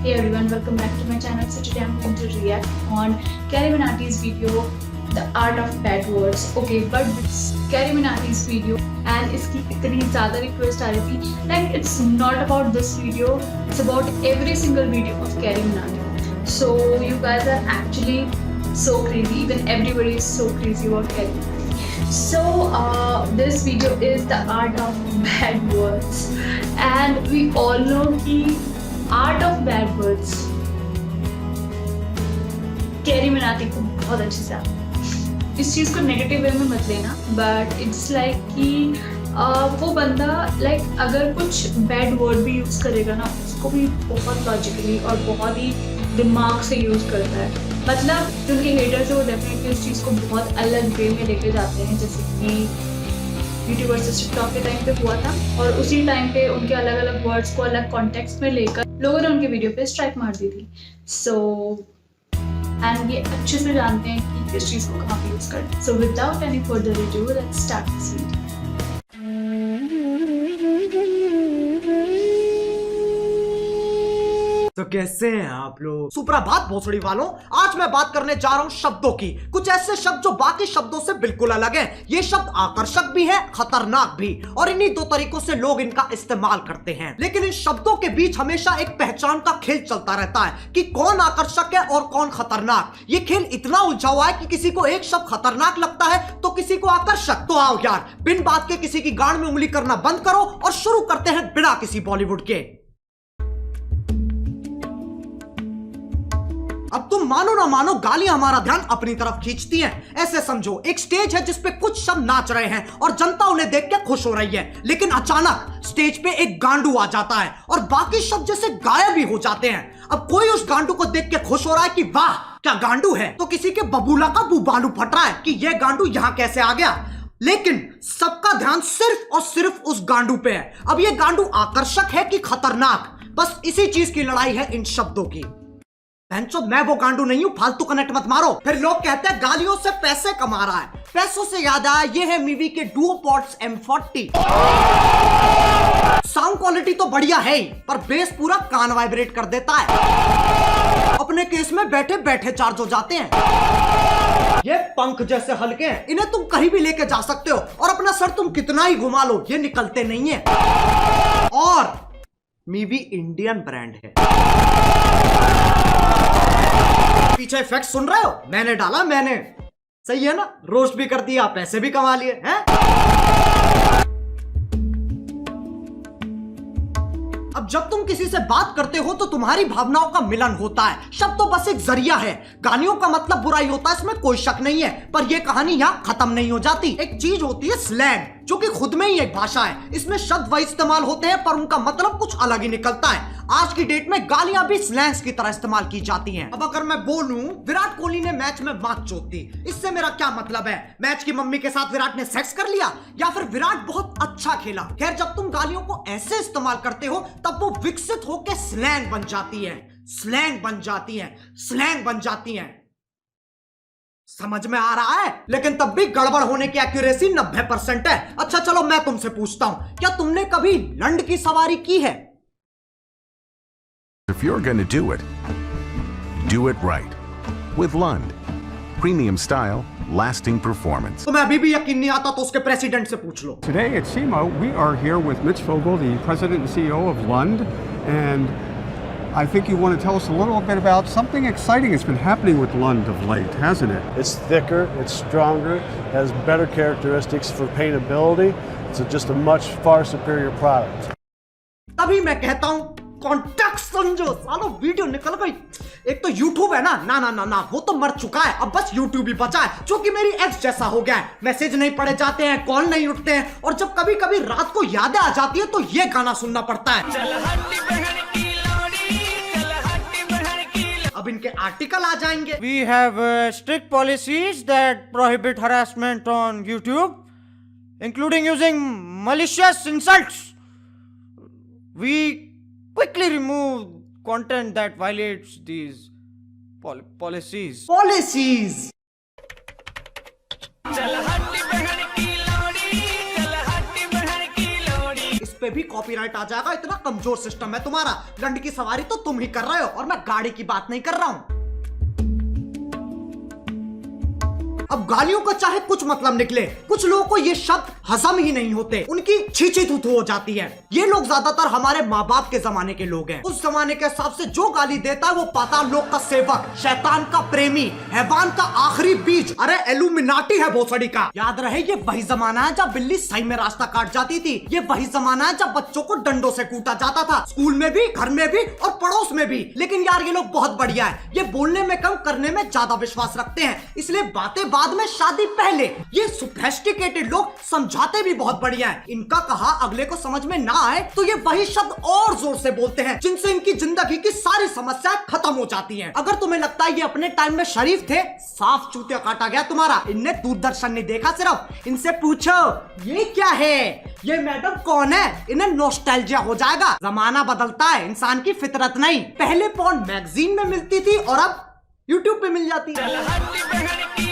Hey everyone, welcome back to my channel. So today I'm going to react on Carrie Minati's video, The Art of Bad Words. Okay, but it's Carrie Minati's video and इसकी इतनी ज़्यादा request आ रही थी. Like it's not about this video, it's about every single video of Carrie Minati. So you guys are actually so crazy. Even everybody is so crazy about Carrie. So this video is The Art of Bad Words, and we all know कि art of bad words carry Minati को बहुत अच्छे से आता। इस चीज़ को negative way में मत लेना, बट इट्स लाइक कि वो बंदा लाइक अगर कुछ बैड वर्ड भी यूज़ करेगा ना, उसको भी बहुत लॉजिकली और बहुत ही दिमाग से यूज़ करता है। मतलब जो उनके हेटर्स है वो डेफिनेटली इस चीज़ को बहुत अलग वे में लेके जाते हैं, जैसे कि यूट्यूब वर्सेस टिकटॉक के टाइम पे हुआ था, और उसी टाइम पे उनके अलग अलग वर्ड्स को अलग कॉन्टेक्स्ट में लेकर लोगों ने उनके वीडियो पे स्ट्राइक मार दी थी। सो एंड ये अच्छे से जानते हैं कि किस चीज़ को कहाँ पे यूज़ करना। So without any further review let's start this video. तो कैसे हैं आप लोग? सुप्रभात भोसड़ी वालों, आज मैं बात करने जा रहा हूं शब्दों की। कुछ ऐसे शब्द जो बाकी शब्दों से बिल्कुल अलग हैं। ये शब्द आकर्षक भी है, खतरनाक भी, और इन्हीं दो तरीकों से लोग इनका इस्तेमाल करते हैं। लेकिन इन शब्दों के बीच हमेशा एक पहचान का खेल चलता रहता है कि कौन आकर्षक है और कौन खतरनाक। ये खेल इतना उलझा हुआ है कि किसी को एक शब्द खतरनाक लगता है तो किसी को आकर्षक। तो आओ यार, बिन बात के किसी की गांड में उंगली करना बंद करो और शुरू करते हैं बिना किसी बॉलीवुड के। अब तुम मानो ना मानो, गालियां हमारा ध्यान अपनी तरफ खींचती हैं। ऐसे समझो एक स्टेज है जिसपे कुछ शब्द नाच रहे हैं और जनता उन्हें देख के खुश हो रही है, लेकिन अचानक स्टेज पे एक गांडू आ जाता है और बाकी शब्द जैसे गायब ही हो जाते हैं। अब कोई उस गांडू को देख के खुश हो रहा है कि वाह क्या गांडू है, तो किसी के बबूला का बुबालू फट रहा है कि यह गांडू यहां कैसे आ गया। लेकिन सबका ध्यान सिर्फ और सिर्फ उस गांडू पे है। अब यह गांडू आकर्षक है कि खतरनाक, बस इसी चीज की लड़ाई है इन शब्दों की। बहनचोद, मैं वो गांडू नहीं हूं, फालतू कनेक्ट मत मारो। फिर लोग कहते हैं गालियों से पैसे कमा रहा है। पैसों से याद आया, ये है मीवी के डुओपॉड्स M40। साउंड क्वालिटी तो बढ़िया है ही, पर बेस पूरा कान वाइब्रेट कर देता है। अपने केस में बैठे बैठे चार्ज हो जाते हैं। ये पंख जैसे हल्के हैं, इन्हें तुम कहीं भी लेके जा सकते हो, और अपना सर तुम कितना ही घुमा लो ये निकलते नहीं है। और मीवी इंडियन ब्रांड है। पीछे इफेक्ट सुन रहे हो? मैंने डाला, मैंने। सही है ना? रोस्ट भी कर दिया, पैसे भी कमा लिए हैं। अब जब तुम किसी से बात करते हो तो तुम्हारी भावनाओं का मिलन होता है। शब्द तो बस एक जरिया है। गालियों का मतलब बुराई होता है, इसमें कोई शक नहीं है, पर यह कहानी यहां खत्म नहीं हो जाती। एक चीज होती है स्लैंग, जो कि खुद में ही एक भाषा है। इसमें शब्द वही इस्तेमाल होते हैं, पर उनका मतलब कुछ अलग ही निकलता है। आज की डेट में गालियां भी स्लैंग्स की तरह इस्तेमाल की जाती हैं। अब अगर मैं बोलूं विराट कोहली ने मैच में मात चोक दी, इससे मेरा क्या मतलब है? मैच की मम्मी के साथ विराट ने सेक्स कर लिया, या फिर विराट बहुत अच्छा खेला? खैर, जब तुम गालियों को ऐसे इस्तेमाल करते हो तब वो विकसित होकर स्लैंग बन जाती है, स्लैंग बन जाती है, स्लैंग बन जाती है। समझ में आ रहा है? लेकिन तब भी गड़बड़ होने की एक्यूरेसी 90% है। अच्छा चलो, मैं तुमसे पूछता हूं, क्या तुमने कभी लंड की सवारी की है? If you're going to do it right. With Lund. Premium style, lasting performance. तो मैं अभी भी यकीन नहीं आता तो उसके प्रेसिडेंट से पूछ लो। Today at SEMA, we are here with Mitch Vogel, the president and CEO of Lund, and I think you want to tell us a little bit about something exciting that's been happening with Lund of late, hasn't it? It's thicker, it's stronger, has better characteristics for paintability. It's just a much far superior product. तभी मैं कहता हूं context समझो। सालो video निकल गई। एक तो YouTube है ना, ना ना ना ना, वो तो मर चुका है। अब बस YouTube ही बचा है, जो कि मेरी एक्स जैसा हो गया है। मैसेज नहीं पढ़े जाते हैं, कॉल नहीं उठते हैं, और जब कभी कभी रात को यादें आ जाती है तो ये गाना सुनना पड़ता है। अब इनके आर्टिकल आ जाएंगे। We have strict policies that prohibit harassment on YouTube, including using malicious insults. We quickly remove content that violates these policies. Policies. पे भी कॉपीराइट आ जाएगा, इतना कमजोर सिस्टम है तुम्हारा। लंड की सवारी तो तुम ही कर रहे हो और मैं गाड़ी की बात नहीं कर रहा हूं। अब गालियों का चाहे कुछ मतलब निकले, कुछ लोगों को ये शब्द हजम ही नहीं होते, उनकी छींची थूथू हो जाती है। ये लोग ज्यादातर हमारे माँ बाप के जमाने के लोग हैं। उस जमाने के हिसाब से जो गाली देता है वो पाताल लोक का सेवक, शैतान का प्रेमी, हैवान का आखिरी बीज, अरे एलुमिनाटी है भोसड़ी का। याद रहे ये वही जमाना है जब बिल्ली सही में रास्ता काट जाती थी। ये वही जमाना है जब बच्चों को डंडों से कूटा जाता था, स्कूल में भी, घर में भी और पड़ोस में भी। लेकिन यार ये लोग बहुत बढ़िया है, ये बोलने में कम करने में ज्यादा विश्वास रखते हैं, इसलिए बातें बाद में शादी पहले। ये सोफिस्टिकेटेड लोग समझाते भी बहुत बढ़िया है। इनका कहा अगले को समझ में ना आए तो ये वही शब्द और जोर से बोलते हैं जिनसे इनकी जिंदगी की सारी समस्याएं खत्म हो जाती हैं। अगर तुम्हें लगता है ये अपने टाइम में शरीफ थे, साफ चूतिया काटा गया तुम्हारा। इनने दूरदर्शन नहीं देखा, सिर्फ इनसे पूछो ये क्या है, ये मैडम कौन है, इन्हें नॉस्टैल्जिया हो जाएगा। जमाना बदलता है, इंसान की फितरत नहीं। पहले पॉर्न मैगजीन में मिलती थी और अब यूट्यूब पे मिल जाती है।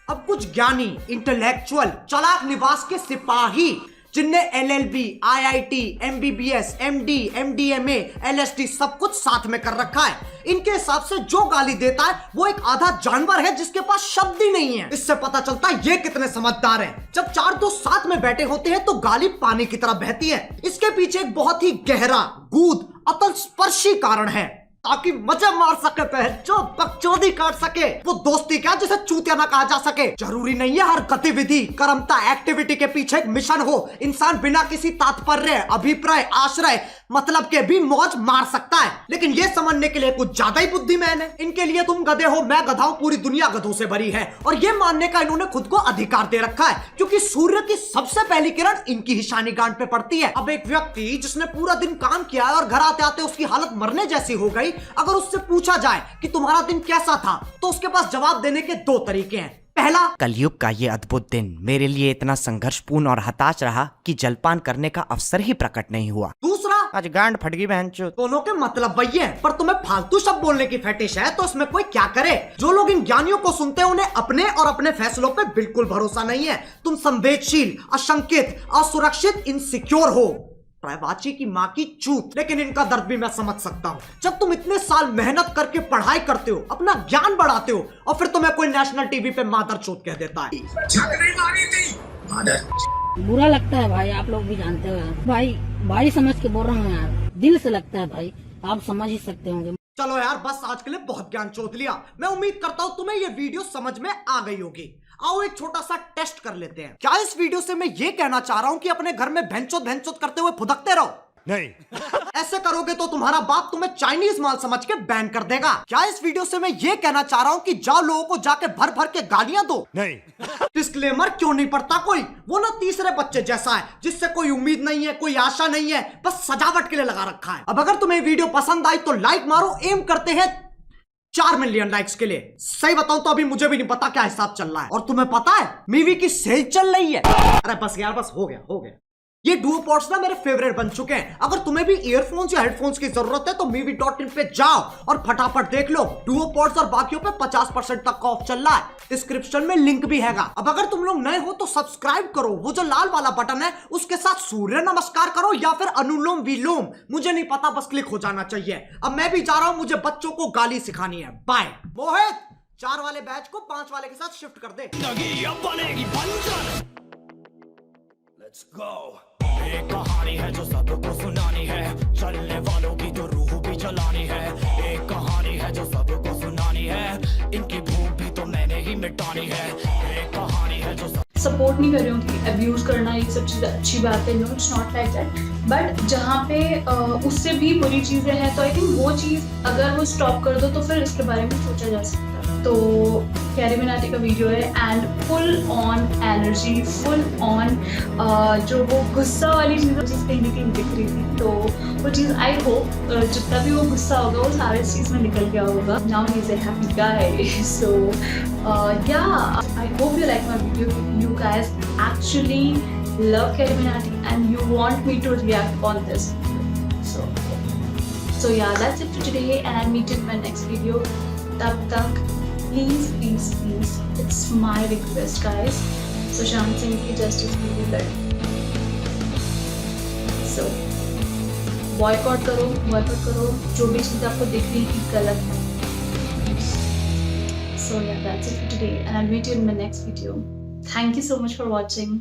अब कुछ ज्ञानी, इंटेलेक्चुअल, चालाक निवास के सिपाही जिनने LLB, IIT, MBBS, MD, MDMA, LSD सब कुछ साथ में कर रखा है, इनके हिसाब से जो गाली देता है वो एक आधा जानवर है जिसके पास शब्द ही नहीं है। इससे पता चलता है ये कितने समझदार हैं। जब चार दोस्त साथ में बैठे होते हैं तो गाली पानी की तरह बहती है। इसके पीछे एक बहुत ही गहरा, गूढ़, अतल स्पर्शी कारण है, ताकि मजे मार सके, जो बकचोदी काट सके। वो दोस्ती क्या जिसे चूतिया ना कहा जा सके। जरूरी नहीं है हर गतिविधि, कर्मता, एक्टिविटी के पीछे एक मिशन हो। इंसान बिना किसी तात्पर्य, अभिप्राय, आश्रय, मतलब के भी मौज मार सकता है। लेकिन ये समझने के लिए कुछ ज्यादा ही बुद्धिमान है। इनके लिए तुम गधे हो, मैं गधा हूं, पूरी दुनिया गधों से भरी है। और ये मानने का इन्होंने खुद को अधिकार दे रखा है क्योंकि सूर्य की सबसे पहली किरण इनकी ही शानी गांठ पे पड़ती है। अब एक व्यक्ति जिसने पूरा दिन काम किया है और घर आते आते उसकी हालत मरने जैसी हो गई, अगर उससे पूछा जाए कि तुम्हारा दिन कैसा था तो उसके पास जवाब देने के दो तरीके हैं। पहला, कलयुग का ये अद्भुत दिन मेरे लिए इतना संघर्षपूर्ण और हताश रहा कि जलपान करने का अवसर ही प्रकट नहीं हुआ। दूसरा, आज गांड फट गई बहनचोद। दोनों के मतलब वही है, पर तुम्हें फालतू शब्द बोलने की फेटिश है तो इसमें कोई क्या करे। जो लोग इन ज्ञानियों को सुनते हैं उन्हें अपने और अपने फैसलों पे बिल्कुल भरोसा नहीं है। तुम संवेदनशील, अशंकित, असुरक्षित, इनसिक्योर हो। प्रायवाची की माँ की चूत। लेकिन इनका दर्द भी मैं समझ सकता हूँ। जब तुम इतने साल मेहनत करके पढ़ाई करते हो, अपना ज्ञान बढ़ाते हो और फिर तुम्हें कोई नेशनल टीवी पे मादर चोत कह देता है। बुरा लगता है भाई, आप लोग भी जानते हो भाई, भाई समझ के बोल रहा हूँ यार, दिल से लगता है भाई, आप समझ ही सकते होंगे। चलो यार बस आज के लिए बहुत ज्ञान चोत लिया। मैं उम्मीद करता हूँ तुम्हें ये वीडियो समझ में आ गई होगी। आओ एक छोटा सा टेस्ट कर लेते हैं। क्या इस वीडियो से मैं ये कहना चाह रहा हूँ कि अपने घर में भैंचोद करते हुए फुदकते रहो? नहीं। ऐसे करोगे तो तुम्हारा बाप तुम्हें चाइनीज माल समझ के बैन कर देगा। क्या इस वीडियो से मैं ये कहना चाह रहा हूँ कि जाओ लोगों को जाके भर भर के गालियां दो? नहीं। डिस्क्लेमर क्यों नहीं पढ़ता कोई? वो ना तीसरे बच्चे जैसा है जिससे कोई उम्मीद नहीं है, कोई आशा नहीं है, बस सजावट के लिए लगा रखा है। अब अगर तुम्हें वीडियो पसंद आई तो लाइक मारो। एम करते हैं 4 मिलियन लाइक्स के लिए। सही बताऊं तो अभी मुझे भी नहीं पता क्या हिसाब चल रहा है। और तुम्हें पता है मीवी की सेल चल रही है। अरे बस यार, बस हो गया। ये डुओ पॉड्स ना मेरे फेवरेट बन चुके हैं। अगर तुम्हें भी ईयरफोन्स या हेडफोन्स की जरूरत है तो movie.in पे जाओ और फटाफट देख लो। डुओ पॉड्स और बाकियों पे 50% तक ऑफ चल रहा है। डिस्क्रिप्शन में लिंक भी हैगा। अब अगर तुम लोग नए हो तो सब्सक्राइब करो, वो जो लाल वाला बटन है उसके साथ सूर्य नमस्कार करो या फिर अनुलोम विलोम, मुझे नहीं पता, बस क्लिक हो जाना चाहिए। अब मैं भी जा रहा हूं, मुझे बच्चों को गाली सिखानी है। बाय। मोहित 4 वाले बैच को 5 वाले के साथ शिफ्ट कर दे। Let's go. एक कहानी है जो सबको सुनानी है, चलने वालों की तो रूह भी जलानी है। एक कहानी है जो सबको सुनानी है, इनकी भूख भी तो मैंने ही मिटानी है। एक कहानी है जो सपोर्ट नहीं कर रही हूँ कि अब्यूज करना ये सब चीज़ अच्छी बात है, no it's not like that, but जहाँ पे उससे भी बुरी चीज़ें हैं तो आई थिंक वो चीज़ अगर वो स्टॉप कर दो तो फिर इसके बारे में सोचा जा सकता है। तो कैरिमिनाटी का वीडियो है and full on energy, full on जो वो गुस्सा वाली चीज़ कहीं ना कहीं दिख रही थी। तो वो चीज़ आई होप जितना भी वो गुस्सा होगा वो सारे इस चीज़ में निकल गया होगा। Now he is a happy guy. So yeah, I hope you like my video. You guys actually love Caribbeanati and you want me to react on this. So yeah, that's it for today and I'll meet you in my next video. Tab tak. Please please please, it's my request guys, Sushant Singh की justice के लिए लड़े। सो boycott करो जो भी चीज़ आपको दिख रही है कि गलत है। So yeah, that's it for today, and I'll meet you in my next video. Thank you so much for watching.